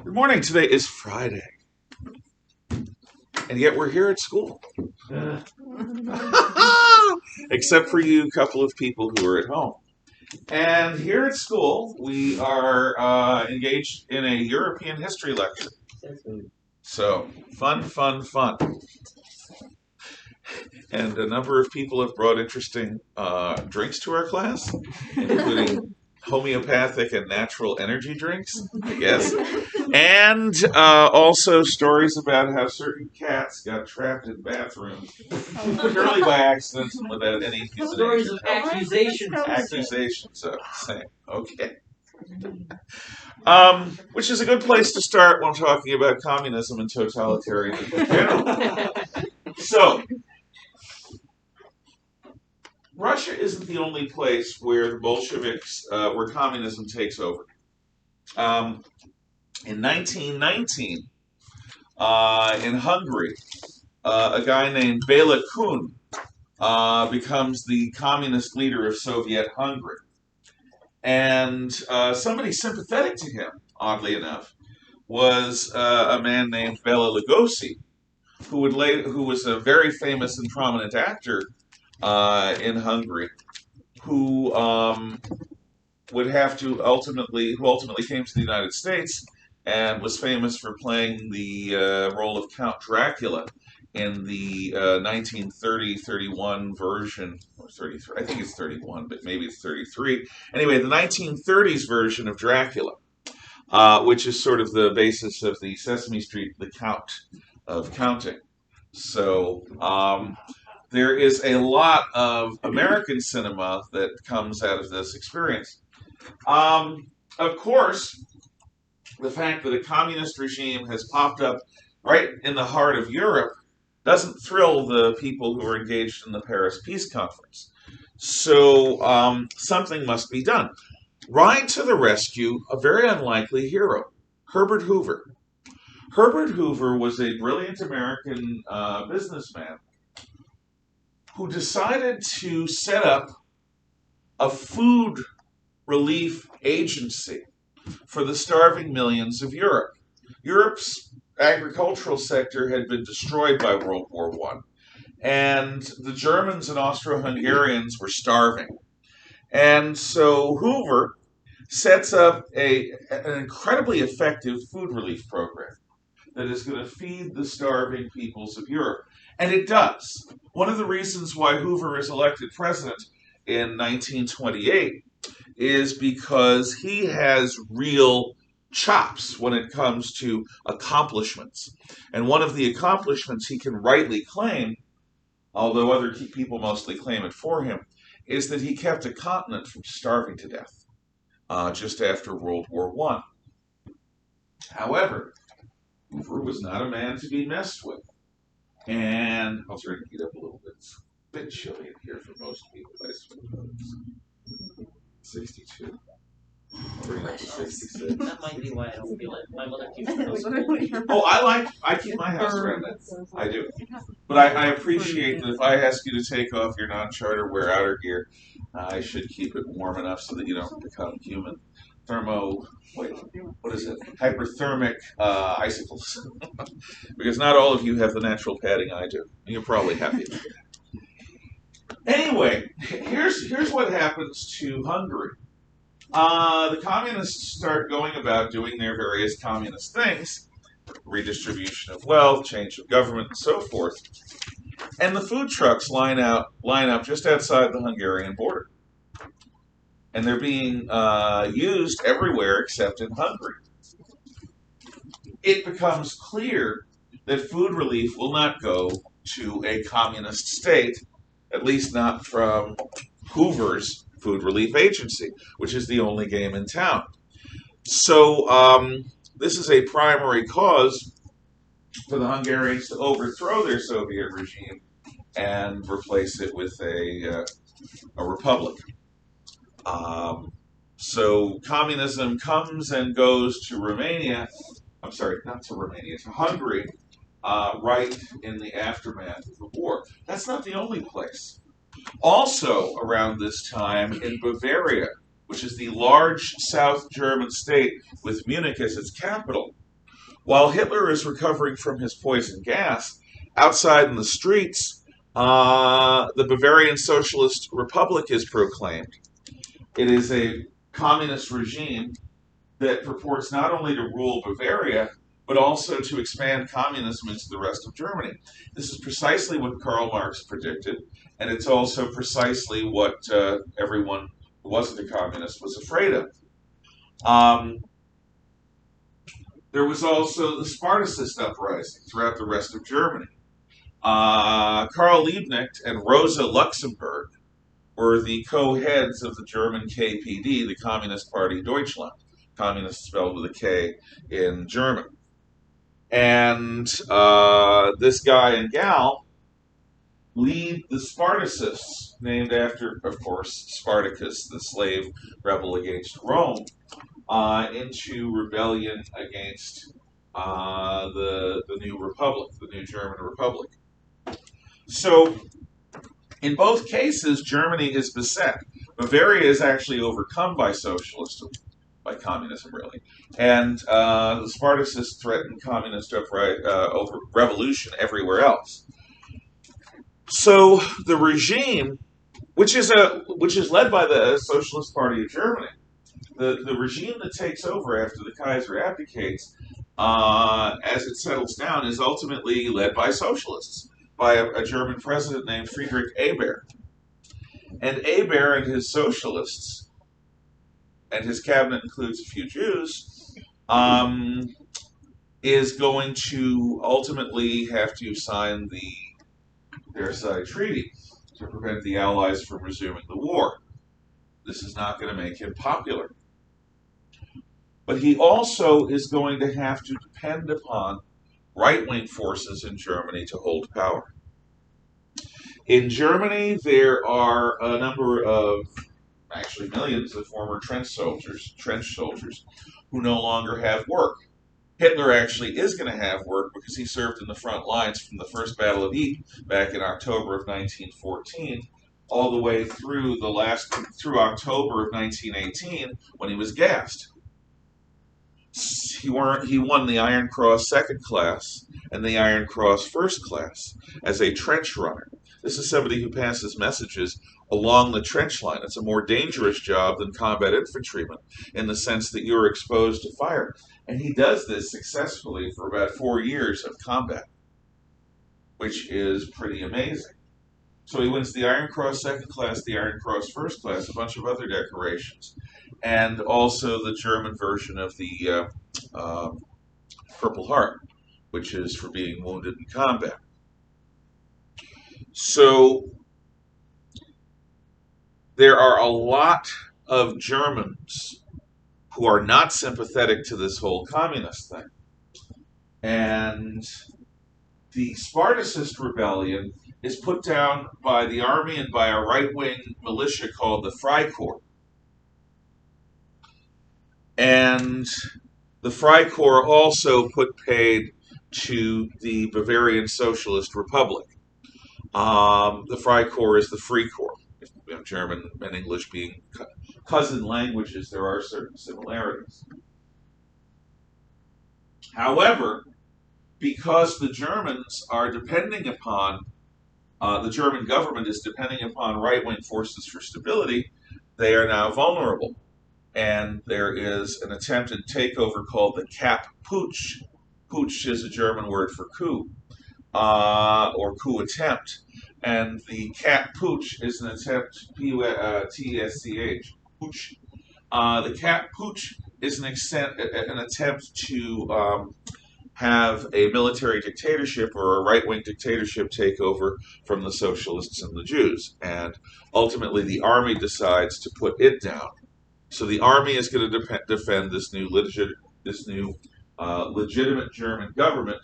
Good morning. Today is Friday, and yet we're here at school. Except for you couple of people who are at home. And here at school, we are engaged in a European history lecture. So, fun, fun, fun. And a number of people have brought interesting drinks to our class, including homeopathic and natural energy drinks, I guess. And also stories about how certain cats got trapped in bathrooms purely by accident without any human Stories of accusations. accusations. Okay. Which is a good place to start when talking about communism and totalitarianism in general. So, Russia isn't the only place where the Bolsheviks, where communism takes over. In 1919, in Hungary, a guy named Belka becomes the communist leader of Soviet Hungary. And somebody sympathetic to him, oddly enough, was a man named Bela Lugosi, who was a very famous and prominent actor in Hungary, who ultimately came to the United States and was famous for playing the role of Count Dracula in the 1930-31 version, or 33, I think it's 31, but maybe it's 33. Anyway, the 1930s version of Dracula, which is sort of the basis of the Sesame Street, the Count of counting. So there is a lot of American cinema that comes out of this experience. Of course, the fact that a communist regime has popped up right in the heart of Europe doesn't thrill the people who are engaged in the Paris Peace Conference. So something must be done. Ride to the rescue, a very unlikely hero, Herbert Hoover. Herbert Hoover was a brilliant American businessman who decided to set up a food relief agency for the starving millions of Europe. Europe's agricultural sector had been destroyed by World War I, and the Germans and Austro-Hungarians were starving. And so Hoover sets up an incredibly effective food relief program that is going to feed the starving peoples of Europe. And it does. One of the reasons why Hoover is elected president in 1928 is because he has real chops when it comes to accomplishments. And one of the accomplishments he can rightly claim, although other people mostly claim it for him, is that he kept a continent from starving to death just after World War I. However, Hoover was not a man to be messed with. And I'll try to heat up a little bit. It's a bit chilly in here for most people, I suppose. 62. Bring it to 66. That might be why I don't feel it. My mother keeps it. Oh, I keep my house around that. I do. But I appreciate that if I ask you to take off your non-charter wear outer gear, I should keep it warm enough so that you don't become human hyperthermic icicles. Because not all of you have the natural padding I do. You're probably happy about that. Anyway, here's what happens to Hungary. The communists start going about doing their various communist things, redistribution of wealth, change of government, and so forth. And the food trucks line up just outside the Hungarian border. And they're being used everywhere except in Hungary. It becomes clear that food relief will not go to a communist state, at least not from Hoover's food relief agency, which is the only game in town. So this is a primary cause for the Hungarians to overthrow their Soviet regime and replace it with a republic. So communism comes and goes to Romania. I'm sorry, not to Romania, to Hungary, right in the aftermath of the war. That's not the only place. Also around this time in Bavaria, which is the large South German state with Munich as its capital, While Hitler is recovering from his poison gas, outside in the streets, the Bavarian Socialist Republic is proclaimed. It is a communist regime that purports not only to rule Bavaria, but also to expand communism into the rest of Germany. This is precisely what Karl Marx predicted, and it's also precisely what everyone who wasn't a communist was afraid of. There was also the Spartacist uprising throughout the rest of Germany. Karl Liebknecht and Rosa Luxemburg were the co-heads of the German KPD, the Communist Party Deutschland, communist spelled with a K in German. And this guy and gal lead the Spartacists, named after, of course, Spartacus, the slave rebel against Rome, into rebellion against the new republic, the new German Republic. So, in both cases, Germany is beset. Bavaria is actually overcome by socialism, by communism, really, and the Spartacists threaten communist over revolution everywhere else. So the regime, which is led by the Socialist Party of Germany, the regime that takes over after the Kaiser abdicates, as it settles down, is ultimately led by socialists, by a German president named Friedrich Ebert. And Ebert and his socialists, and his cabinet includes a few Jews, is going to ultimately have to sign the Versailles Treaty to prevent the Allies from resuming the war. This is not going to make him popular. But he also is going to have to depend upon right-wing forces in Germany to hold power. In Germany, there are a number of, actually millions of former trench soldiers who no longer have work. Hitler actually is going to have work because he served in the front lines from the First Battle of Ypres back in October of 1914 all the way through October of 1918 when he was gassed. He won the Iron Cross Second Class and the Iron Cross First Class as a trench runner. This is somebody who passes messages along the trench line. It's a more dangerous job than combat infantryman in the sense that you're exposed to fire. And he does this successfully for about 4 years of combat, which is pretty amazing. So he wins the Iron Cross Second Class, the Iron Cross First Class, a bunch of other decorations, and also the German version of the Purple Heart, which is for being wounded in combat. So there are a lot of Germans who are not sympathetic to this whole communist thing. And the Spartacist rebellion is put down by the army and by a right-wing militia called the Freikorps. And the Freikorps also put paid to the Bavarian Socialist Republic. The Freikorps is the Free Corps. German and English being cousin languages, there are certain similarities. However, because the Germans are depending upon, the German government is depending upon right-wing forces for stability, they are now vulnerable. And there is an attempted takeover called the Kapp Putsch. Putsch is a German word for coup, or coup attempt. And the Kapp Putsch is an attempt, P-U-T-S-C-H, Putsch. The Kapp Putsch is an attempt to have a military dictatorship or a right-wing dictatorship take over from the socialists and the Jews. And ultimately the army decides to put it down. So the army is going to defend this new legitimate German government,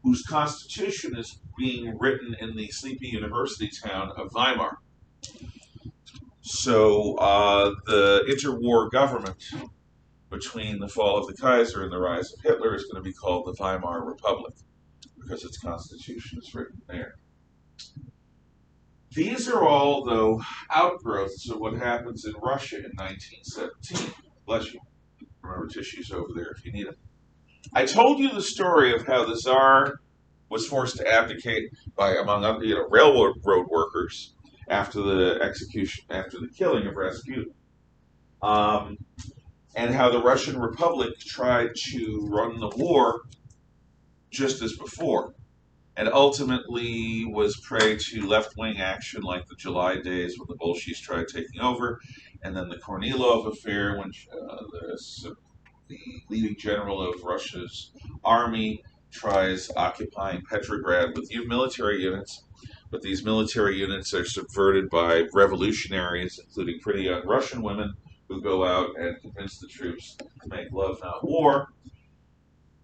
whose constitution is being written in the sleepy university town of Weimar. So the interwar government between the fall of the Kaiser and the rise of Hitler is going to be called the Weimar Republic, because its constitution is written there. These are all, though, outgrowths of what happens in Russia in 1917. Bless you. Remember, tissues over there if you need them. I told you the story of how the Tsar was forced to abdicate by, among other, railroad workers after the execution, after the killing of Rasputin, um, and how the Russian Republic tried to run the war just as before, and ultimately was prey to left-wing action like the July days when the Bolsheviks tried taking over, and then the Kornilov affair when the leading general of Russia's army tries occupying Petrograd with military units, but these military units are subverted by revolutionaries, including pretty young Russian women who go out and convince the troops to make love, not war.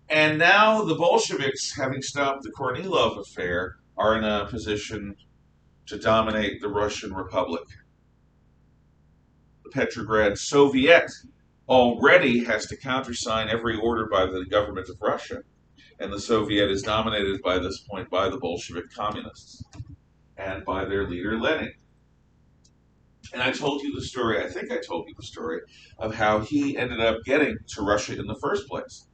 And now the Bolsheviks, having stopped the Kornilov affair, are in a position to dominate the Russian Republic. The Petrograd Soviet already has to countersign every order by the government of Russia, and the Soviet is dominated by this point by the Bolshevik communists and by their leader Lenin. And I told you the story, I think I told you the story, of how he ended up getting to Russia in the first place.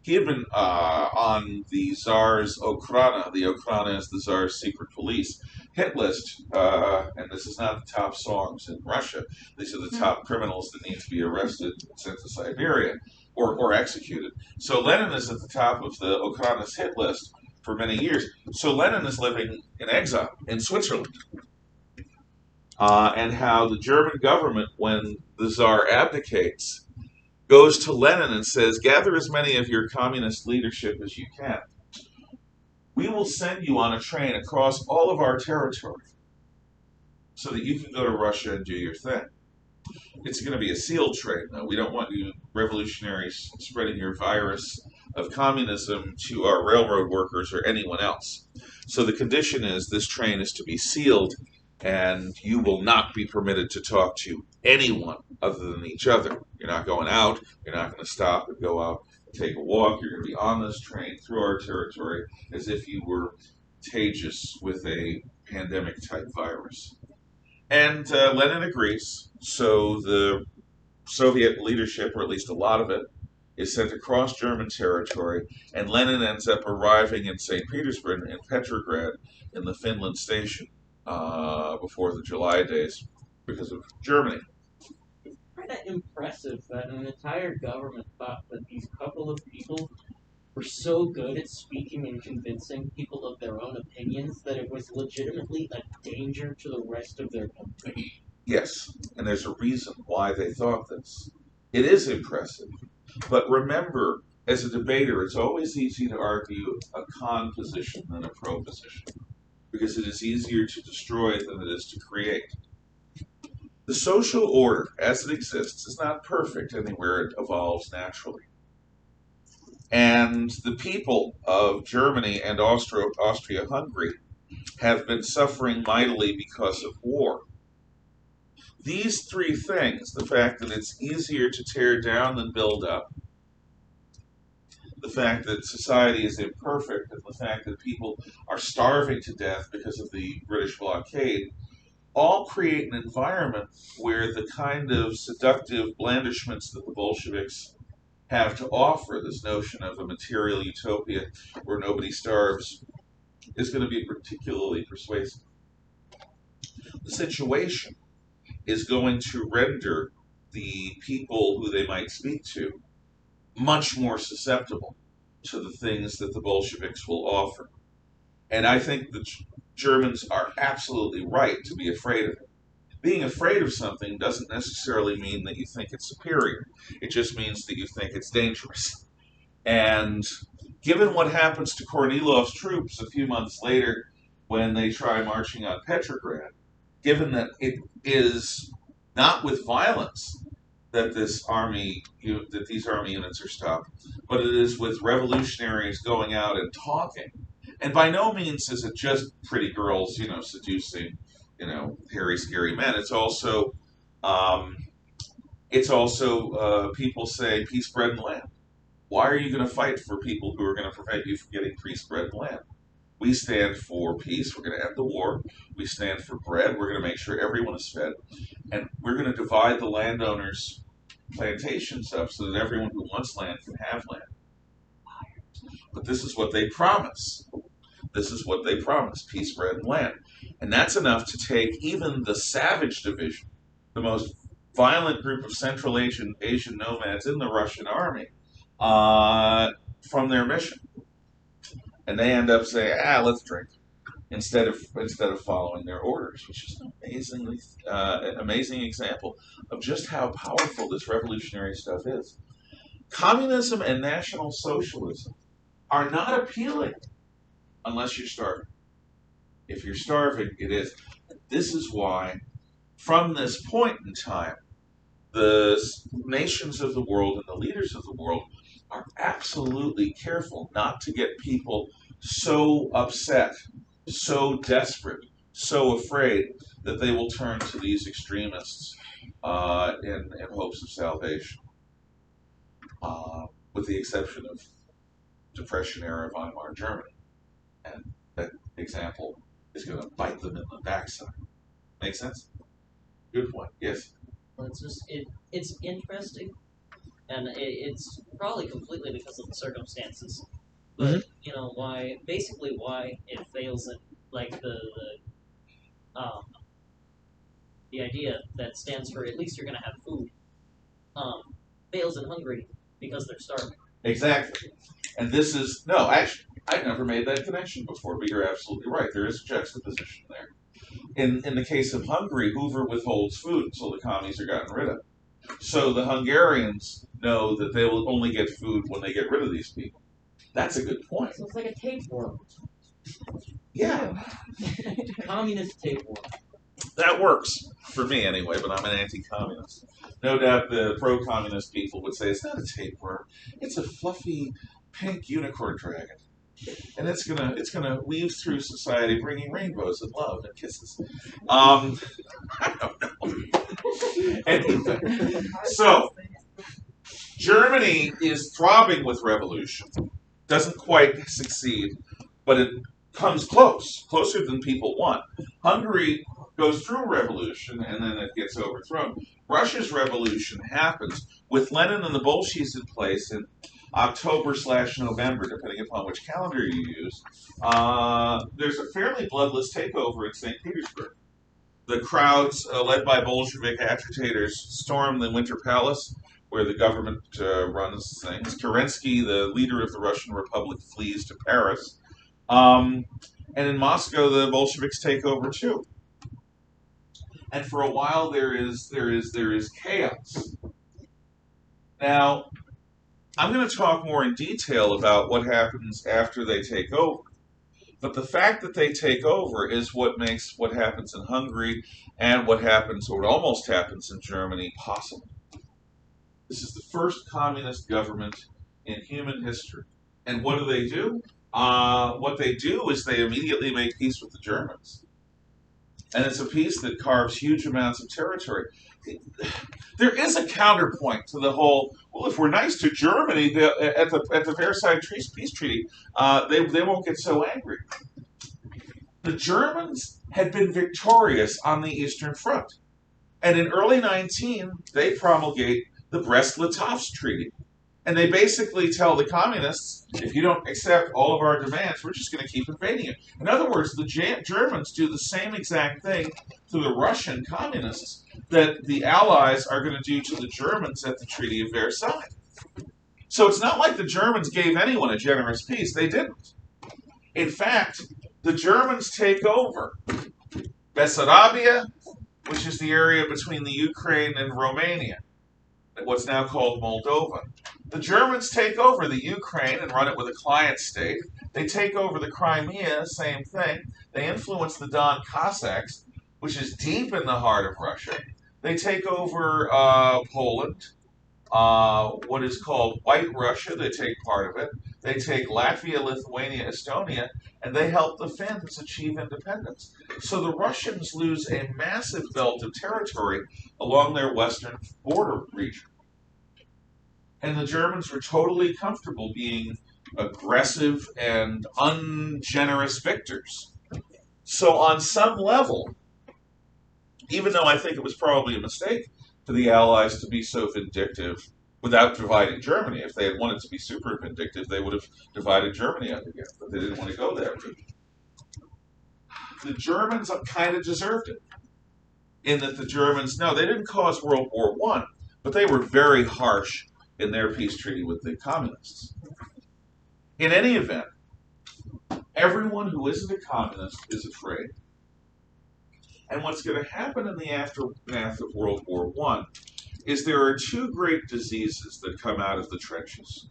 He had been on the Tsar's Okhrana. The Okhrana is the Tsar's secret police hit list, and this is not the top songs in Russia. These are the top criminals that need to be arrested and sent to Siberia or executed. So Lenin is at the top of the Okhrana's hit list for many years. So Lenin is living in exile in Switzerland. And how the German government, when the Tsar abdicates, goes to Lenin and says, gather as many of your communist leadership as you can. We will send you on a train across all of our territory so that you can go to Russia and do your thing. It's going to be a sealed train, though. We don't want you revolutionaries spreading your virus of communism to our railroad workers or anyone else. So the condition is this train is to be sealed, and you will not be permitted to talk to anyone other than each other. You're not going out. You're not going to stop and go out and take a walk. You're going to be on this train through our territory as if you were contagious with a pandemic-type virus. And Lenin agrees. So the Soviet leadership, or at least a lot of it, is sent across German territory, and Lenin ends up arriving in St. Petersburg, in Petrograd, in the Finland station before the July days because of Germany. Kind of impressive that an entire government thought that these couple of people were so good at speaking and convincing people of their own opinions that it was legitimately a danger to the rest of their country. Yes, and there's a reason why they thought this. It is impressive. But remember, as a debater, it's always easy to argue a con position than a pro position, because it is easier to destroy than it is to create. The social order, as it exists, is not perfect anywhere it evolves naturally. And the people of Germany and Austria-Hungary have been suffering mightily because of war. These three things, the fact that it's easier to tear down than build up, the fact that society is imperfect, and the fact that people are starving to death because of the British blockade, all create an environment where the kind of seductive blandishments that the Bolsheviks have to offer, this notion of a material utopia where nobody starves, is going to be particularly persuasive. The situation is going to render the people who they might speak to much more susceptible to the things that the Bolsheviks will offer. And I think the Germans are absolutely right to be afraid of it. Being afraid of something doesn't necessarily mean that you think it's superior. It just means that you think it's dangerous. And given what happens to Kornilov's troops a few months later when they try marching on Petrograd, given that it is not with violence that these army units are stopped, but it is with revolutionaries going out and talking. And by no means is it just pretty girls, seducing, hairy, scary men. It's also people say peace, bread, and land. Why are you going to fight for people who are going to prevent you from getting peace, bread, and land? We stand for peace. We're going to end the war. We stand for bread. We're going to make sure everyone is fed. And we're going to divide the landowners' plantations up so that everyone who wants land can have land. this is what they promise. This is what they promise, peace, bread, and land. And that's enough to take even the savage division, the most violent group of Central Asian nomads in the Russian army, from their mission. And they end up saying, let's drink, instead of following their orders, which is an amazing example of just how powerful this revolutionary stuff is. Communism and National Socialism are not appealing unless you're starving. If you're starving, it is. This is why, from this point in time, the nations of the world and the leaders of the world are absolutely careful not to get people so upset, so desperate, so afraid that they will turn to these extremists in hopes of salvation, with the exception of Depression-era Weimar Germany. And that example is going to bite them in the backside. Make sense? Good point. Yes? Well, it's interesting, and it's probably completely because of the circumstances. But why it fails at like the idea that stands for at least you're going to have food fails in Hungary because they're starving. Exactly. And this is no, actually, I've never made that connection before, but you're absolutely right. There is a juxtaposition there. In the case of Hungary, Hoover withholds food until the commies are gotten rid of. So the Hungarians know that they will only get food when they get rid of these people. That's a good point. So it's like a tapeworm. Yeah. Communist tapeworm. That works for me anyway, but I'm an anti-communist. No doubt the pro-communist people would say it's not a tapeworm, it's a fluffy pink unicorn dragon. And it's gonna weave through society, bringing rainbows and love and kisses. I don't know. Anyway, so Germany is throbbing with revolution. Doesn't quite succeed, but it comes closer than people want. Hungary goes through revolution and then it gets overthrown. Russia's revolution happens with Lenin and the Bolsheviks in place in October/November, depending upon which calendar you use. There's a fairly bloodless takeover in St. Petersburg. The crowds, led by Bolshevik agitators, storm the Winter Palace, where the government runs things. Kerensky, the leader of the Russian Republic, flees to Paris. And in Moscow, the Bolsheviks take over too. And for a while, there is chaos. Now, I'm going to talk more in detail about what happens after they take over. But the fact that they take over is what makes what happens in Hungary and what happens, or what almost happens in Germany, possible. This is the first communist government in human history. And what do? What they do is they immediately make peace with the Germans. And it's a peace that carves huge amounts of territory. There is a counterpoint to the whole, well, if we're nice to Germany at the Versailles Peace Treaty, they won't get so angry. The Germans had been victorious on the Eastern Front. And in early 19, they promulgate the Brest-Litovsk Treaty. And they basically tell the communists, if you don't accept all of our demands, we're just going to keep invading you. In other words, the Germans do the same exact thing to the Russian communists that the Allies are going to do to the Germans at the Treaty of Versailles. So it's not like the Germans gave anyone a generous peace. They didn't. In fact, the Germans take over Bessarabia, which is the area between the Ukraine and Romania, what's now called Moldova. The Germans take over the Ukraine and run it with a client state. They take over the Crimea, same thing. They influence the Don Cossacks, which is deep in the heart of Russia. They take over Poland, what is called White Russia. They take part of it. They take Latvia, Lithuania, Estonia, and they help the Finns achieve independence. So the Russians lose a massive belt of territory along their western border region. And the Germans were totally comfortable being aggressive and ungenerous victors. So on some level, even though I think it was probably a mistake for the Allies to be so vindictive without dividing Germany. If they had wanted to be super vindictive, they would have divided Germany up again, but they didn't want to go there. The Germans kind of deserved it, in that the Germans, no, they didn't cause World War I, but they were very harsh in their peace treaty with the communists. In any event, everyone who isn't a communist is afraid. And what's going to happen in the aftermath of World War I is there are two great diseases that come out of the trenches.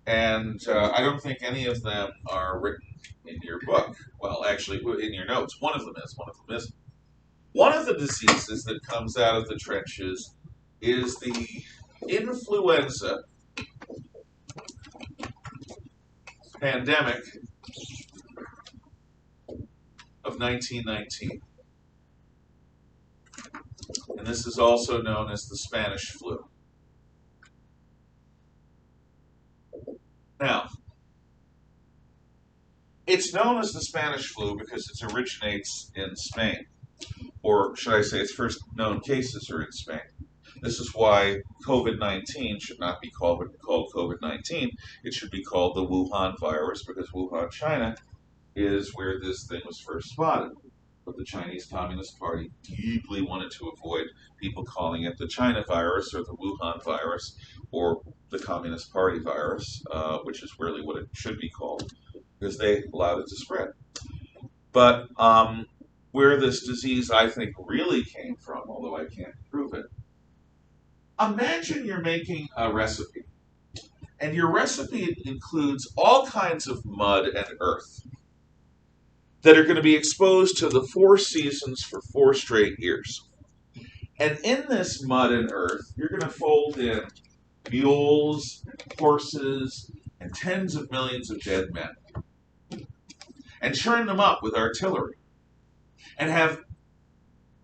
And I don't think any of them are written in your book. Well, actually, in your notes. One of them is, one of them isn't. One of the diseases that comes out of the trenches is the influenza pandemic of 1919. And this is also known as the Spanish flu. Now, it's known as the Spanish flu because it originates in Spain. Or should I say its first known cases are in Spain. This is why COVID-19 should not be called COVID-19. It should be called the Wuhan virus, because Wuhan, China, is where this thing was first spotted. But the Chinese Communist Party deeply wanted to avoid people calling it the China virus or the Wuhan virus or the Communist Party virus, which is really what it should be called, because they allowed it to spread. But where this disease, I think, really came from, although I can't prove it, imagine you're making a recipe, and your recipe includes all kinds of mud and earth that are going to be exposed to the four seasons for 4 straight years. And in this mud and earth, you're going to fold in mules, horses, and tens of millions of dead men, and churn them up with artillery, and have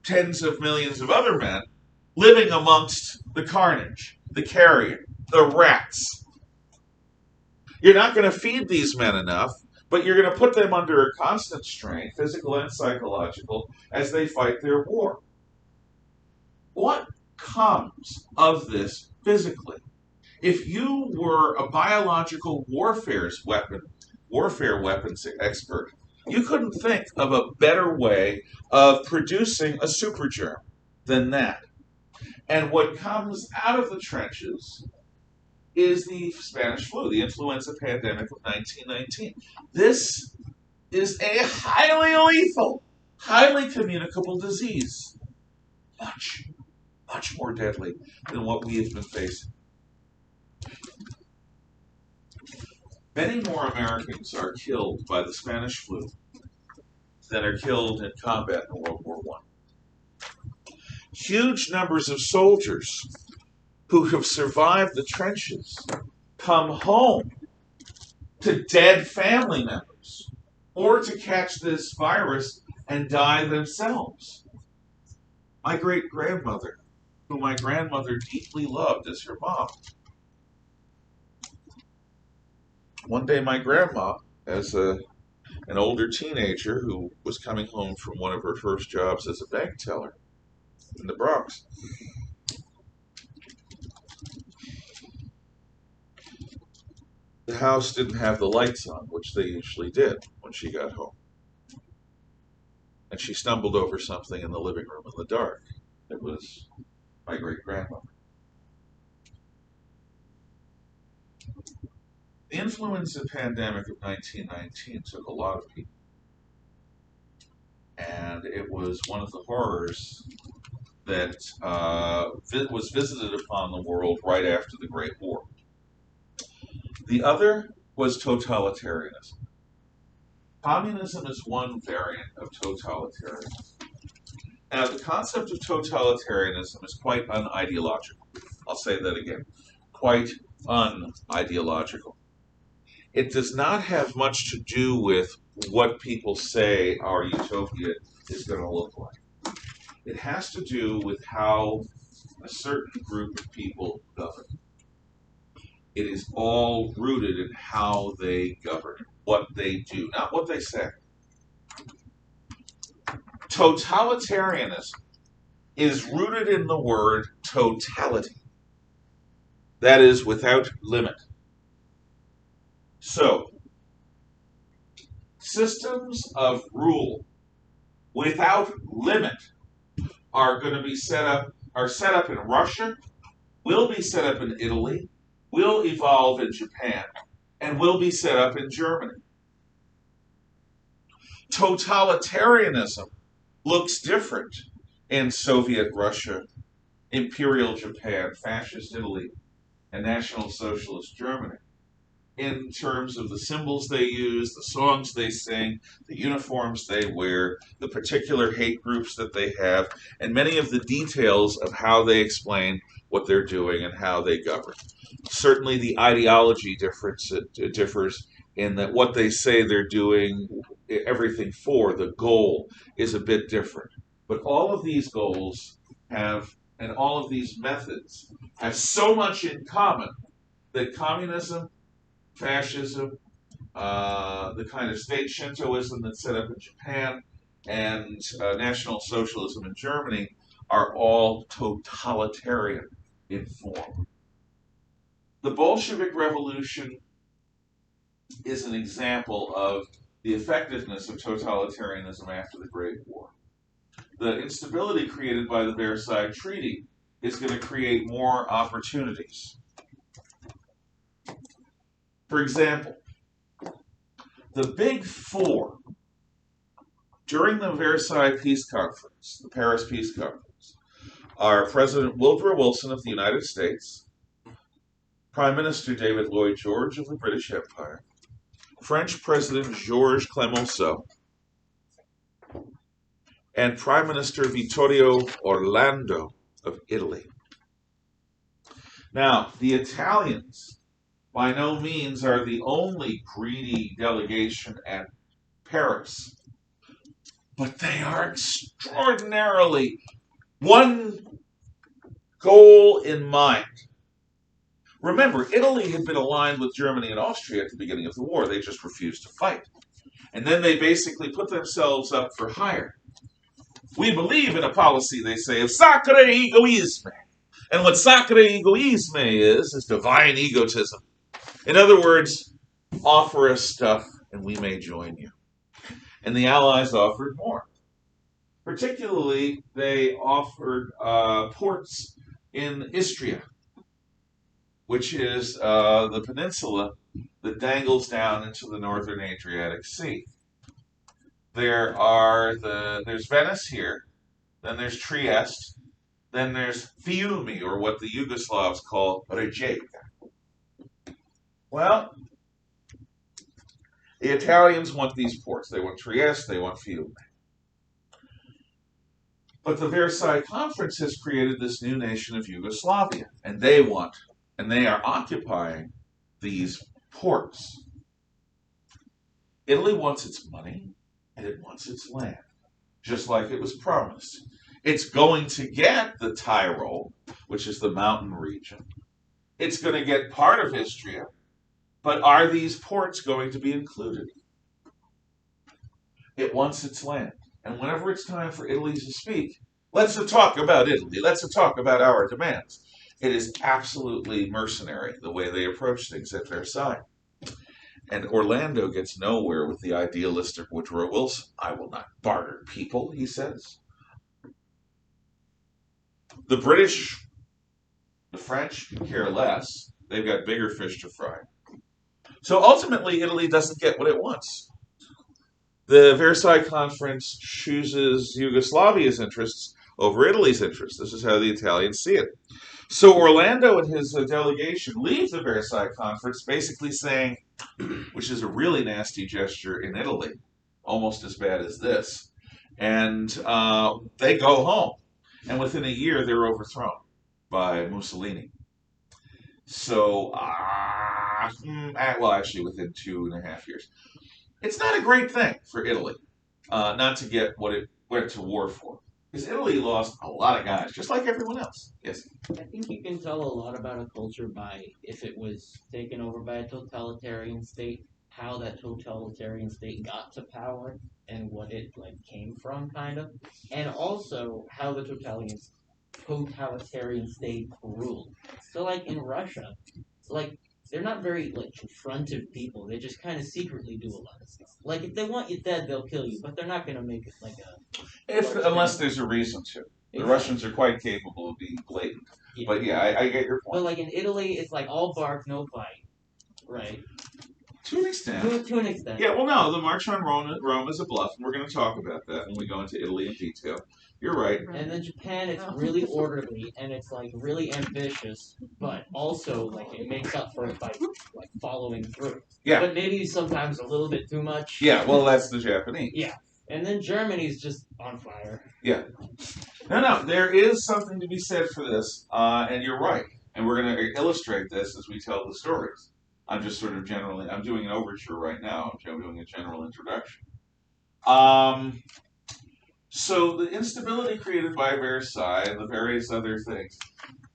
tens of millions of other men living amongst the carnage, the carrion, the rats. You're not going to feed these men enough, but you're going to put them under a constant strain, physical and psychological, as they fight their war. What comes of this physically? If you were a biological warfare weapons expert, you couldn't think of a better way of producing a supergerm than that. And what comes out of the trenches is the Spanish flu, the influenza pandemic of 1919. This is a highly lethal, highly communicable disease. Much, much more deadly than what we have been facing. Many more Americans are killed by the Spanish flu than are killed in combat in World War I. Huge numbers of soldiers who have survived the trenches come home to dead family members or to catch this virus and die themselves. My great-grandmother, who my grandmother deeply loved as her mom, one day my grandma, as an older teenager who was coming home from one of her first jobs as a bank teller in the Bronx, the house didn't have the lights on, which they usually did when she got home. And she stumbled over something in the living room in the dark. It was my great-grandmother. The influenza pandemic of 1919 took a lot of people. And it was one of the horrors that was visited upon the world right after the Great War. The other was totalitarianism. Communism is one variant of totalitarianism. Now, the concept of totalitarianism is quite unideological. I'll say that again. Quite unideological. It does not have much to do with what people say our utopia is going to look like. It has to do with how a certain group of people govern. It is all rooted in how they govern, what they do, not what they say. Totalitarianism is rooted in the word totality. That is, without limit. So, systems of rule without limit are going to be set up in Russia, will be set up in Italy, will evolve in Japan, and will be set up in Germany. Totalitarianism looks different in Soviet Russia, Imperial Japan, Fascist Italy, and National Socialist Germany, in terms of the symbols they use, the songs they sing, the uniforms they wear, the particular hate groups that they have, and many of the details of how they explain what they're doing and how they govern. Certainly the ideology differs in that what they say they're doing everything for, the goal, is a bit different. But all of these goals have, and all of these methods have so much in common that communism, fascism, the kind of state Shintoism that's set up in Japan, and National Socialism in Germany are all totalitarian in form. The Bolshevik Revolution is an example of the effectiveness of totalitarianism after the Great War. The instability created by the Versailles Treaty is going to create more opportunities. For example, the Big Four during the Versailles Peace Conference, the Paris Peace Conference, are President Woodrow Wilson of the United States, Prime Minister David Lloyd George of the British Empire, French President Georges Clemenceau, and Prime Minister Vittorio Orlando of Italy. Now, the Italians by no means are the only greedy delegation at Paris, but they are extraordinarily one goal in mind. Remember, Italy had been aligned with Germany and Austria at the beginning of the war. They just refused to fight. And then they basically put themselves up for hire. We believe in a policy, they say, of sacre egoisme. And what sacre egoisme is divine egotism. In other words, offer us stuff and we may join you. And the Allies offered more. Particularly, they offered ports in Istria, which is the peninsula that dangles down into the northern Adriatic Sea. There's Venice here, then there's Trieste, then there's Fiume, or what the Yugoslavs call Rijeka. Well, the Italians want these ports. They want Trieste, they want Fiume. But the Versailles Conference has created this new nation of Yugoslavia, and they are occupying these ports. Italy wants its money, and it wants its land, just like it was promised. It's going to get the Tyrol, which is the mountain region. It's going to get part of Istria, but are these ports going to be included? It wants its land. And whenever it's time for Italy to speak, let's talk about Italy. Let's talk about our demands. It is absolutely mercenary the way they approach things at Versailles. And Orlando gets nowhere with the idealistic Woodrow Wilson. I will not barter people, he says. The British, the French care less. They've got bigger fish to fry. So ultimately, Italy doesn't get what it wants. The Versailles Conference chooses Yugoslavia's interests over Italy's interests. This is how the Italians see it. So Orlando and his delegation leave the Versailles Conference basically saying, which is a really nasty gesture in Italy, almost as bad as this, and they go home. And within a year, they're overthrown by Mussolini. So, well, actually within 2.5 years. It's not a great thing for Italy not to get what it went to war for. Because Italy lost a lot of guys, just like everyone else. Yes? I think you can tell a lot about a culture by if it was taken over by a totalitarian state, how that totalitarian state got to power and what it came from, kind of, and also how the totalitarian state rule. So like in Russia, like they're not very like confrontive people. They just kind of secretly do a lot of stuff. Like if they want you dead, they'll kill you, but they're not gonna make it like a large Unless thing. there's a reason to. The Exactly. Russians are quite capable of being blatant. Yeah. But yeah, I get your But point. like in Italy, it's like all bark, no bite, right? To an extent. To an extent. Yeah, well, no, the March on Rome is a bluff, and we're going to talk about that when we go into Italy in detail. You're right. And then Japan, it's really orderly and it's like really ambitious, but also like it makes up for it by like following through. Yeah. But maybe sometimes a little bit too much. Yeah, well, that's the Japanese. Yeah. And then Germany's just on fire. Yeah. No, there is something to be said for this, and you're right. And we're going to illustrate this as we tell the stories. I'm just sort of generally, I'm doing an overture right now. I'm doing a general introduction. So the instability created by Versailles and the various other things,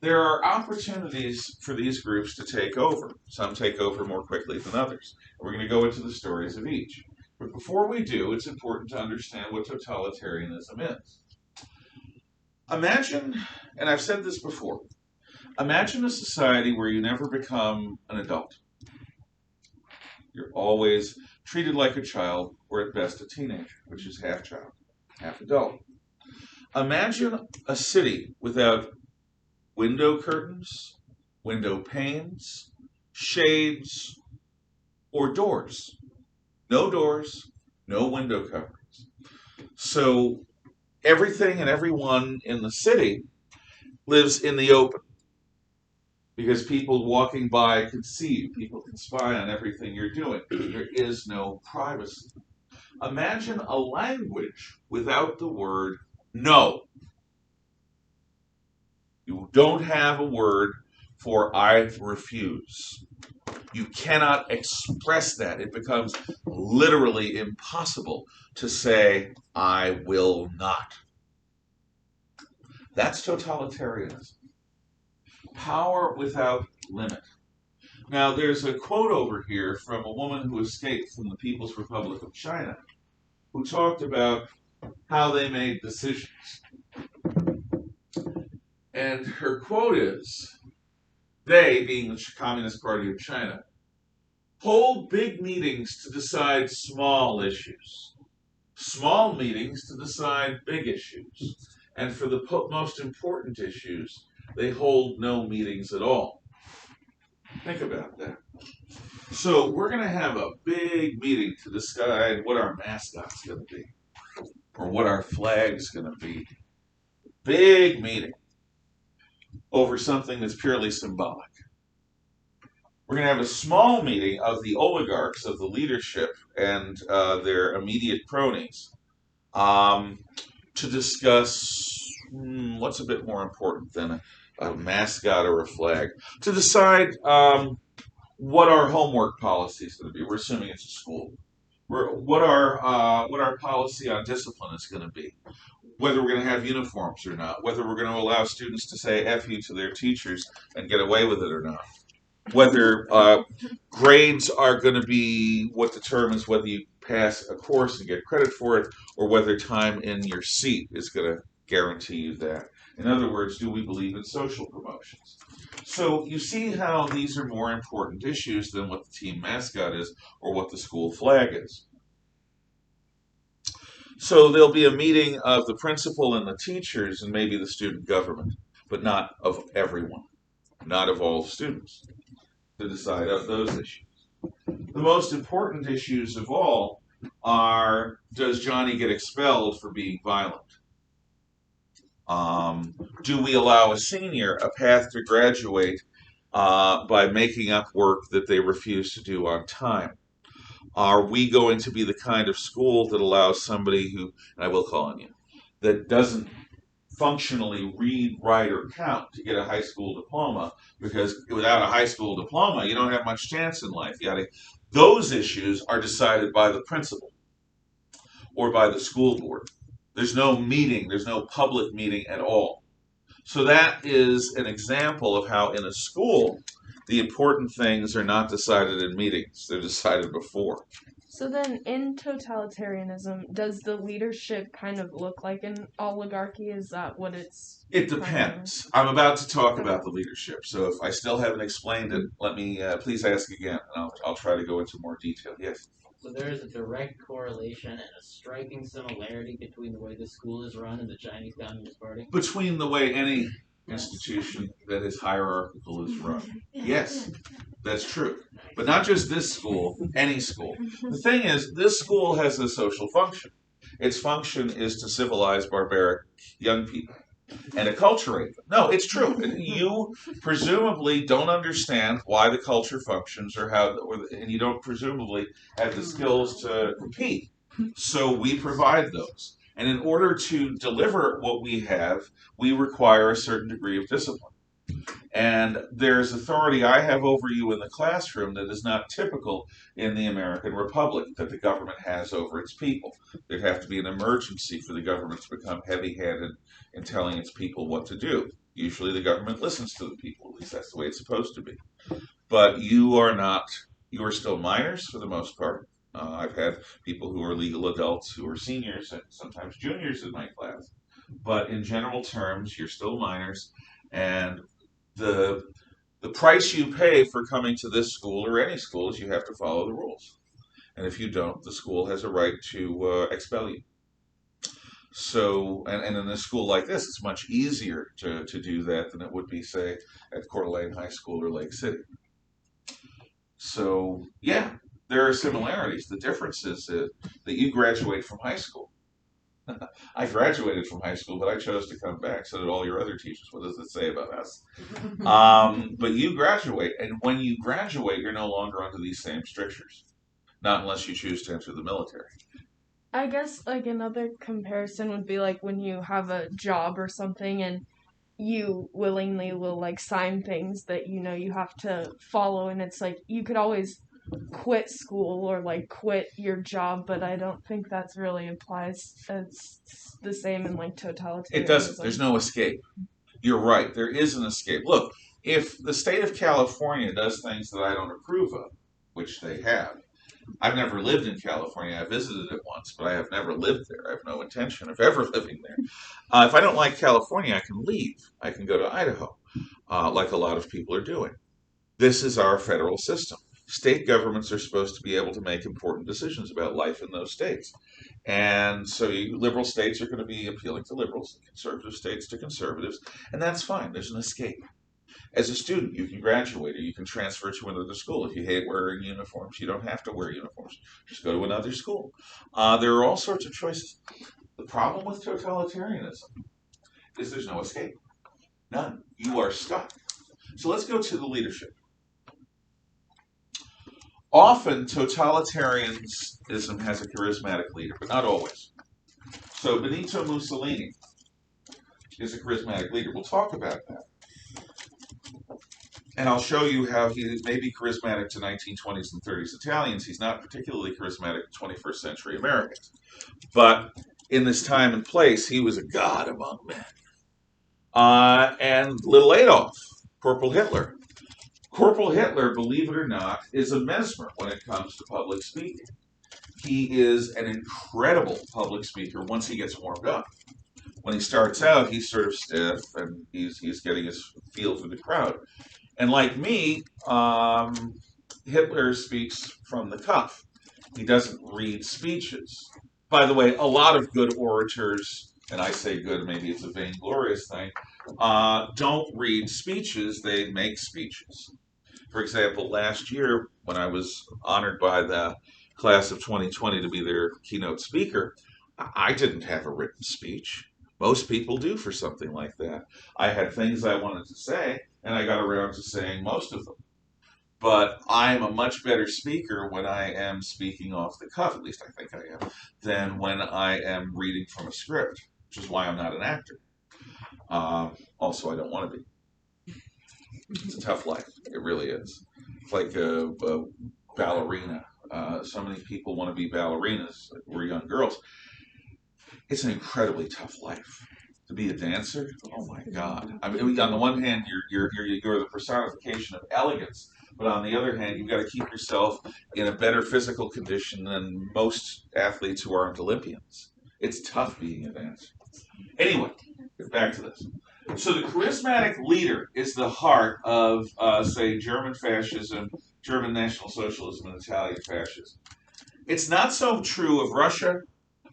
there are opportunities for these groups to take over. Some take over more quickly than others. We're going to go into the stories of each. But before we do, it's important to understand what totalitarianism is. Imagine, and I've said this before, imagine a society where you never become an adult. You're always treated like a child, or at best a teenager, which is half child, half adult. Imagine a city without window curtains, window panes, shades, or doors. No doors, no window coverings. So everything and everyone in the city lives in the open because people walking by can see you. People can spy on everything you're doing. There is no privacy. Imagine a language without the word no. You don't have a word for I refuse. You cannot express that. It becomes literally impossible to say, I will not. That's totalitarianism. Power without limit. Now, there's a quote over here from a woman who escaped from the People's Republic of China, who talked about how they made decisions. And her quote is, they, being the Communist Party of China, hold big meetings to decide small issues, small meetings to decide big issues, and for the most important issues, they hold no meetings at all. Think about that. So we're going to have a big meeting to decide what our mascot's going to be, or what our flag's going to be. Big meeting over something that's purely symbolic. We're going to have a small meeting of the oligarchs, of the leadership, and their immediate cronies to discuss what's a bit more important than a mascot or a flag, to decide what our homework policy is going to be. We're assuming it's a school. What our policy on discipline is going to be. Whether we're going to have uniforms or not. Whether we're going to allow students to say F you to their teachers and get away with it or not. Whether grades are going to be what determines whether you pass a course and get credit for it, or whether time in your seat is going to guarantee you that. In other words, do we believe in social promotions? So you see how these are more important issues than what the team mascot is or what the school flag is. So there'll be a meeting of the principal and the teachers and maybe the student government, but not of everyone, not of all students, to decide those issues. The most important issues of all are, does Johnny get expelled for being violent? Do we allow a senior a path to graduate by making up work that they refuse to do on time? Are we going to be the kind of school that allows somebody who, and I will call on you, that doesn't functionally read, write, or count to get a high school diploma, because without a high school diploma, you don't have much chance in life. Those issues are decided by the principal or by the school board. There's no meeting, there's no public meeting at all. So that is an example of how in a school, the important things are not decided in meetings, they're decided before. So then, in totalitarianism, does the leadership kind of look like an oligarchy? Is that what it's? It Kind depends. I'm about to talk Okay. about the leadership, so if I still haven't explained it, let me please ask again, and I'll try to go into more detail. Yes. So there is a direct correlation and a striking similarity between the way the school is run and the Chinese Communist Party. Between the way any institution that is hierarchical is run. Yes, that's true. But not just this school, any school. The thing is, this school has a social function. Its function is to civilize barbaric young people and acculturate them. No, it's true. You presumably don't understand why the culture functions and you don't presumably have the skills to compete. So we provide those. And in order to deliver what we have, we require a certain degree of discipline. And there's authority I have over you in the classroom that is not typical in the American Republic that the government has over its people. There'd have to be an emergency for the government to become heavy-handed in telling its people what to do. Usually the government listens to the people, at least that's the way it's supposed to be. But you are not, you are still minors for the most part. I've had people who are legal adults who are seniors and sometimes juniors in my class. But in general terms, you're still minors, and the the price you pay for coming to this school or any school is you have to follow the rules. And if you don't, the school has a right to expel you. So, and in a school like this, it's much easier to do that than it would be, say, at Coeur d'Alene High School or Lake City. So, yeah, there are similarities. The difference is that you graduate from high school. I graduated from high school, but I chose to come back. So did all your other teachers. What does it say about us? But you graduate, and when you graduate, you're no longer under these same strictures. Not unless you choose to enter the military. I guess like another comparison would be like when you have a job or something and you willingly will like sign things that you know you have to follow, and it's like you could always quit school or like quit your job, but I don't think that's really applies. It's the same in like totalitarianism. It doesn't. There's no escape. You're right. There is an escape. Look, if the state of California does things that I don't approve of, which they have, I've never lived in California. I visited it once, but I have never lived there. I have no intention of ever living there. If I don't like California, I can leave. I can go to Idaho, like a lot of people are doing. This is our federal system. State governments are supposed to be able to make important decisions about life in those states. And so liberal states are going to be appealing to liberals, conservative states to conservatives, and that's fine. There's an escape. As a student, you can graduate or you can transfer to another school. If you hate wearing uniforms, you don't have to wear uniforms. Just go to another school. There are all sorts of choices. The problem with totalitarianism is there's no escape. None. You are stuck. So let's go to the leadership. Often, totalitarianism has a charismatic leader, but not always. So Benito Mussolini is a charismatic leader. We'll talk about that. And I'll show you how he may be charismatic to 1920s and 30s Italians. He's not particularly charismatic to 21st century Americans. But in this time and place, he was a god among men. And little Adolf, Corporal Hitler. Corporal Hitler, believe it or not, is a mesmer when it comes to public speaking. He is an incredible public speaker once he gets warmed up. When he starts out, he's sort of stiff and he's getting his feel for the crowd. And like me, Hitler speaks from the cuff. He doesn't read speeches. By the way, a lot of good orators, and I say good, maybe it's a vainglorious thing, don't read speeches, they make speeches. For example, last year, when I was honored by the class of 2020 to be their keynote speaker, I didn't have a written speech. Most people do for something like that. I had things I wanted to say, and I got around to saying most of them. But I am a much better speaker when I am speaking off the cuff, at least I think I am, than when I am reading from a script, which is why I'm not an actor. Also, I don't want to be. It's a tough life. It really is. It's like a ballerina. So many people want to be ballerinas. We're young girls. It's an incredibly tough life. To be a dancer, oh my God! I mean, on the one hand, you're the personification of elegance, But on the other hand, you've got to keep yourself in a better physical condition than most athletes who aren't Olympians. It's tough being advanced. Anyway, get back to this. So the charismatic leader is the heart of, say, German fascism, German National Socialism, and Italian fascism. It's not so true of Russia.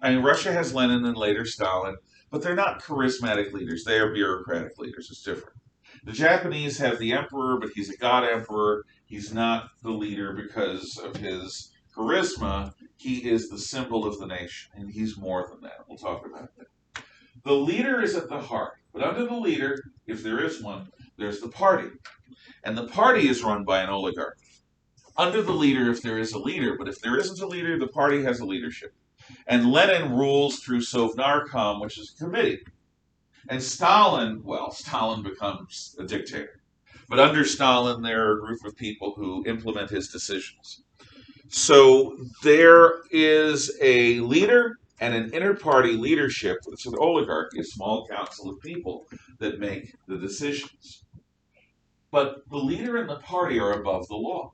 I mean, Russia has Lenin and later Stalin, but they're not charismatic leaders. They are bureaucratic leaders. It's different. The Japanese have the emperor, but he's a god emperor. He's not the leader because of his charisma. He is the symbol of the nation, and he's more than that. We'll talk about that. The leader is at the heart, but under the leader, if there is one, there's the party. And the party is run by an oligarch. Under the leader, if there is a leader, but if there isn't a leader, the party has a leadership. And Lenin rules through Sovnarkom, which is a committee. And Stalin becomes a dictator. But under Stalin, there are a group of people who implement his decisions. So there is a leader and an inter-party leadership. It's an oligarchy, a small council of people that make the decisions. But the leader and the party are above the law.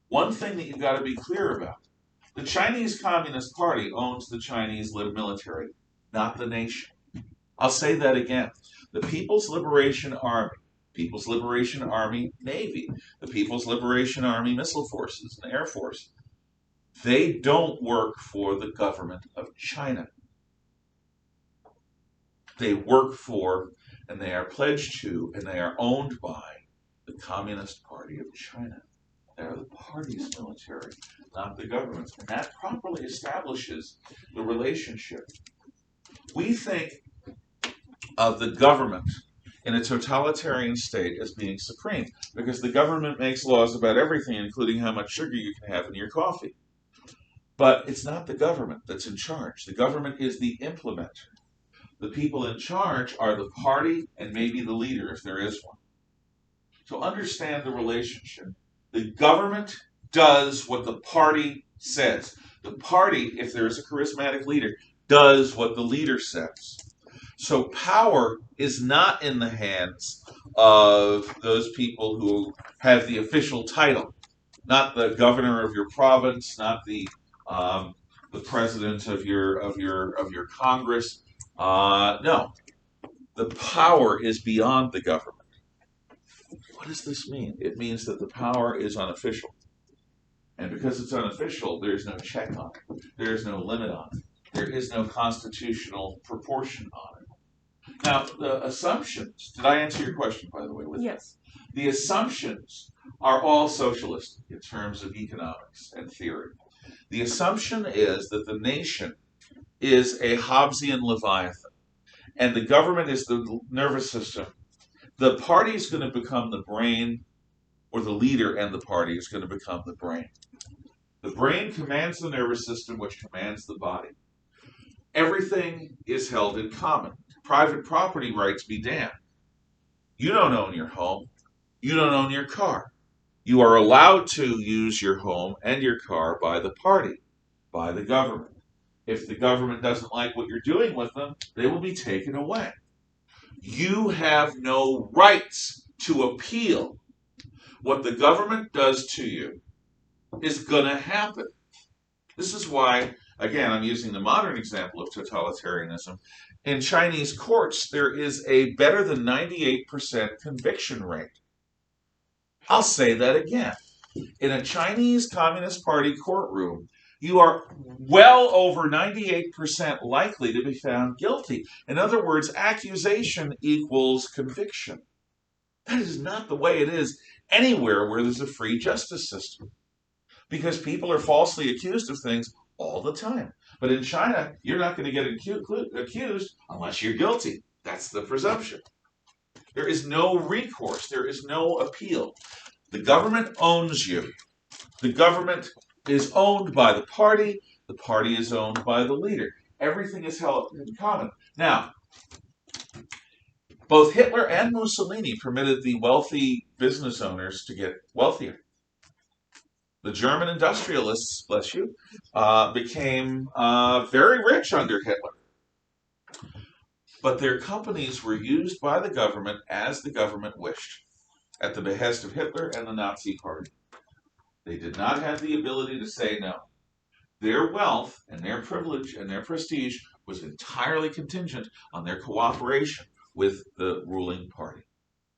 One thing that you've got to be clear about, the Chinese Communist Party owns the Chinese military, not the nation. I'll say that again. The People's Liberation Army Navy, the People's Liberation Army Missile Forces and Air Force, they don't work for the government of China. They work for, and they are pledged to, and they are owned by the Communist Party of China. They are the party's military, not the government's. And that properly establishes the relationship. We think of the government in a totalitarian state as being supreme, because the government makes laws about everything, including how much sugar you can have in your coffee. But it's not the government that's in charge. The government is the implementer. The people in charge are the party and maybe the leader, if there is one. So understand the relationship. The government does what the party says. The party, if there is a charismatic leader, does what the leader says. So power is not in the hands of those people who have the official title, not the governor of your province, not the president of your Congress. No, the power is beyond the government. What does this mean? It means that the power is unofficial. And because it's unofficial, there is no check on it. There is no limit on it. There is no constitutional proportion on it. Now, the assumptions, did I answer your question, by the way? Yes. The assumptions are all socialistic in terms of economics and theory. The assumption is that the nation is a Hobbesian Leviathan, and the government is the nervous system. The party is going to become the brain, or the leader and the party is going to become the brain. The brain commands the nervous system, which commands the body. Everything is held in common. Private property rights be damned. You don't own your home. You don't own your car. You are allowed to use your home and your car by the party, by the government. If the government doesn't like what you're doing with them, they will be taken away. You have no rights to appeal. What the government does to you is going to happen. This is why, again, I'm using the modern example of totalitarianism. In Chinese courts, there is a better than 98% conviction rate. I'll say that again. In a Chinese Communist Party courtroom, you are well over 98% likely to be found guilty. In other words, accusation equals conviction. That is not the way it is anywhere where there's a free justice system, because people are falsely accused of things all the time. But in China, you're not going to get accused unless you're guilty. That's the presumption. There is no recourse. There is no appeal. The government owns you. The government is owned by the party. The party is owned by the leader. Everything is held in common. Now, both Hitler and Mussolini permitted the wealthy business owners to get wealthier. The German industrialists, bless you, became very rich under Hitler. But their companies were used by the government as the government wished. at the behest of Hitler and the Nazi Party. They did not have the ability to say no. Their wealth and their privilege and their prestige was entirely contingent on their cooperation with the ruling party.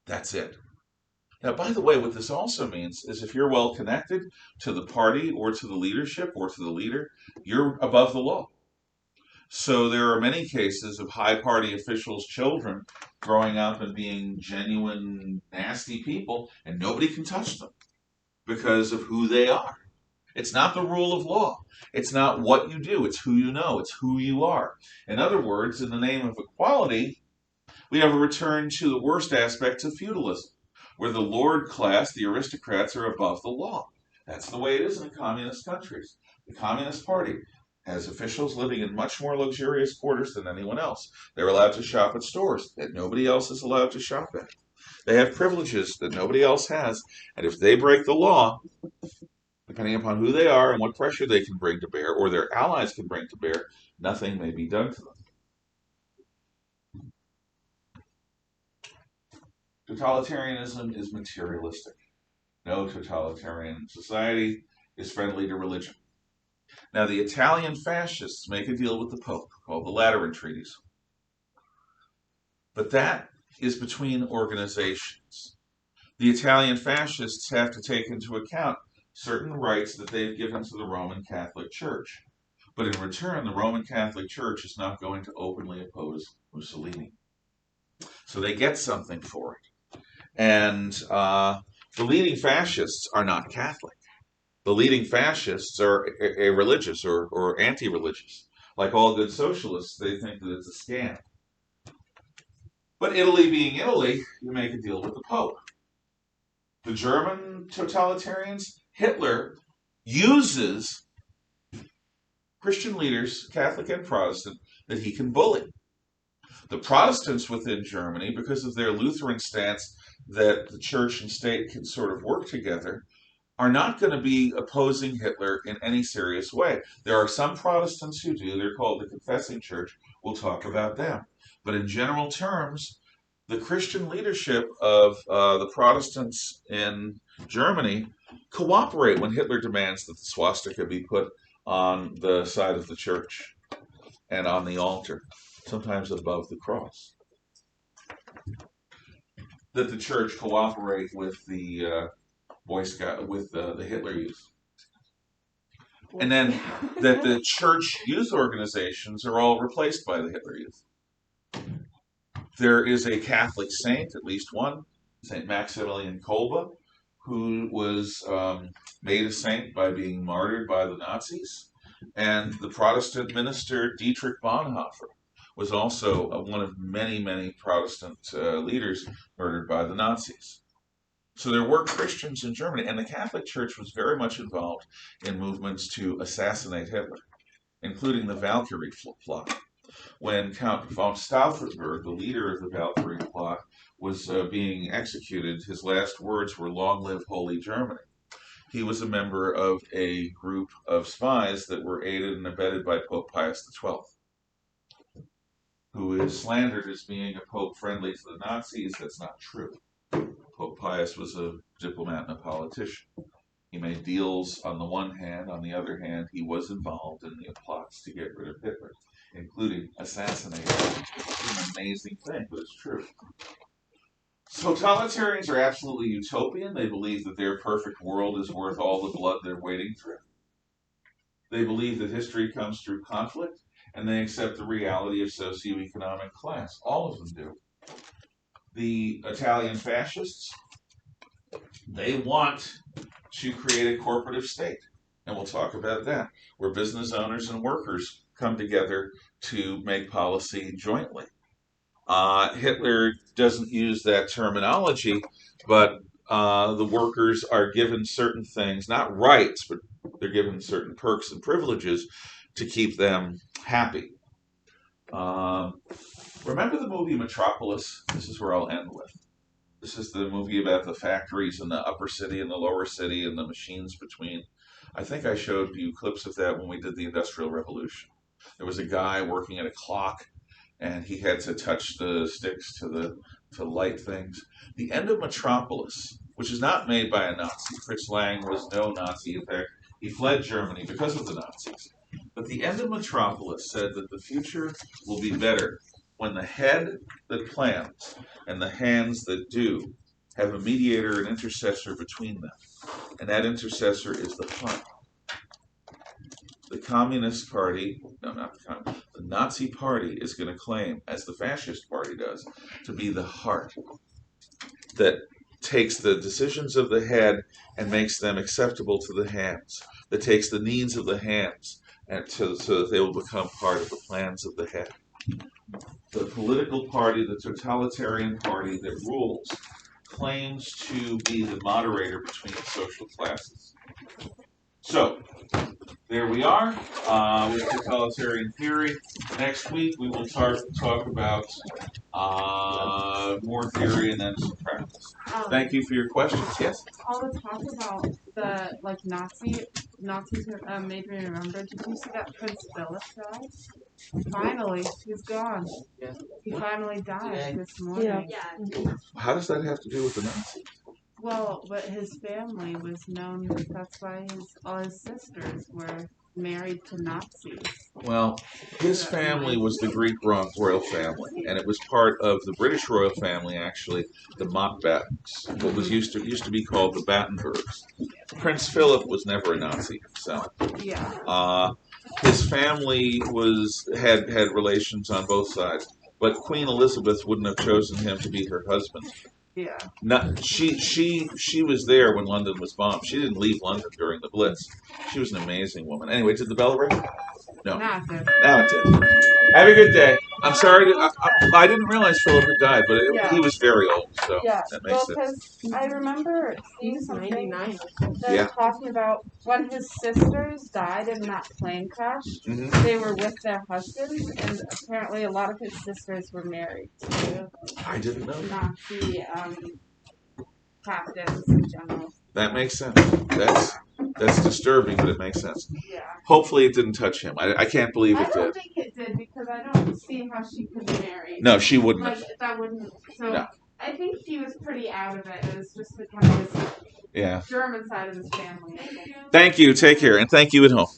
That's it. Now, by the way, what this also means is if you're well connected to the party or to the leadership or to the leader, you're above the law. So there are many cases of high party officials' children growing up and being genuine, nasty people, and nobody can touch them because of who they are. It's not the rule of law. It's not what you do. It's who you know. It's who you are. In other words, in the name of equality, we have a return to the worst aspects of feudalism, where the lord class, the aristocrats, are above the law. That's the way it is in communist countries. The Communist Party has officials living in much more luxurious quarters than anyone else. They're allowed to shop at stores that nobody else is allowed to shop at. They have privileges that nobody else has, and if they break the law, depending upon who they are and what pressure they can bring to bear, or their allies can bring to bear, nothing may be done to them. Totalitarianism is materialistic. No totalitarian society is friendly to religion. Now, the Italian fascists make a deal with the Pope called the Lateran Treaties. But that is between organizations. The Italian fascists have to take into account certain rights that they've given to the Roman Catholic Church. But in return, the Roman Catholic Church is not going to openly oppose Mussolini. So they get something for it. And the leading fascists are not Catholic. The leading fascists are irreligious or anti-religious. Like all good socialists, they think that it's a scam. But Italy being Italy, you make a deal with the Pope. The German totalitarians, Hitler uses Christian leaders, Catholic and Protestant, that he can bully. The Protestants within Germany, because of their Lutheran stance that the church and state can sort of work together, are not going to be opposing Hitler in any serious way. There are some Protestants who do. They're called the Confessing Church. We'll talk about them. But in general terms, the Christian leadership of the Protestants in Germany cooperate when Hitler demands that the swastika be put on the side of the church and on the altar, sometimes above the cross. That the church cooperate with the Boy Scout, with the Hitler Youth. And then that the church youth organizations are all replaced by the Hitler Youth. There is a Catholic saint, at least one, St. Maximilian Kolbe, who was made a saint by being martyred by the Nazis. And the Protestant minister Dietrich Bonhoeffer was also one of many, many Protestant leaders murdered by the Nazis. So there were Christians in Germany, and the Catholic Church was very much involved in movements to assassinate Hitler, including the Valkyrie plot. When Count von Stauffenberg, the leader of the Valkyrie plot, was being executed, his last words were, "Long live Holy Germany." He was a member of a group of spies that were aided and abetted by Pope Pius XII, who is slandered as being a pope friendly to the Nazis. That's not true. Pope Pius was a diplomat and a politician. He made deals on the one hand. On the other hand, he was involved in the plots to get rid of Hitler, including assassinating him. It's an amazing thing, but it's true. Totalitarians are absolutely utopian. They believe that their perfect world is worth all the blood they're wading through. They believe that history comes through conflict, and they accept the reality of socioeconomic class. All of them do. The Italian fascists, they want to create a corporative state, and we'll talk about that, where business owners and workers come together to make policy jointly. Hitler doesn't use that terminology, but the workers are given certain things, not rights, but they're given certain perks and privileges to keep them happy. Remember the movie Metropolis? This is where I'll end with. This is the movie about the factories in the upper city and the lower city and the machines between. I think I showed you clips of that when we did the Industrial Revolution. There was a guy working at a clock, and he had to touch the sticks to light things. The End of Metropolis, which is not made by a Nazi. Fritz Lang was no Nazi. In fact, he fled Germany because of the Nazis. But The End of Metropolis said that the future will be better when the head that plans and the hands that do have a mediator and intercessor between them. And that intercessor is the heart. The Communist Party, no, not the Communist, the Nazi Party is going to claim, as the Fascist Party does, to be the heart that takes the decisions of the head and makes them acceptable to the hands, that takes the needs of the hands and so that they will become part of the plans of the head. The political party, the totalitarian party that rules, claims to be the moderator between social classes. So, there we are with totalitarian theory. Next week we will talk about more theory and then some practice. Thank you for your questions. Yes? All the talk about the Nazis made me remember. Did you see that Prince Philip died? Finally, he's gone. Yeah. He finally died this morning. Yeah. How does that have to do with the Nazis? Well, but his family was known. That's why all his sisters were married to Nazis. Well, his family was the Greek royal family, and it was part of the British royal family, actually, the Mountbattens, what was used to be called the Battenbergs. Prince Philip was never a Nazi himself. Yeah. His family had relations on both sides, but Queen Elizabeth wouldn't have chosen him to be her husband. Yeah. She was there when London was bombed. She didn't leave London during the Blitz. She was an amazing woman. Anyway, did the bell ring? No. Not good. Now it did. Have a good day. I'm sorry. I didn't realize Philip had died, but he was very old, so that makes sense. Because I remember seeing He's something 99. that talking about when his sisters died in that plane crash. Mm-hmm. They were with their husbands, and apparently a lot of his sisters were married to I didn't know that. Nazi captains in general. That makes sense. That's disturbing, but it makes sense. Yeah. Hopefully it didn't touch him. I can't believe I it don't did. think it did because I don't see how she could be married. No, she wouldn't Like, have. that wouldn't. So No. I think he was pretty out of it. It was just the kind of his Yeah. German side of his family. Thank you. Take care, and thank you at home.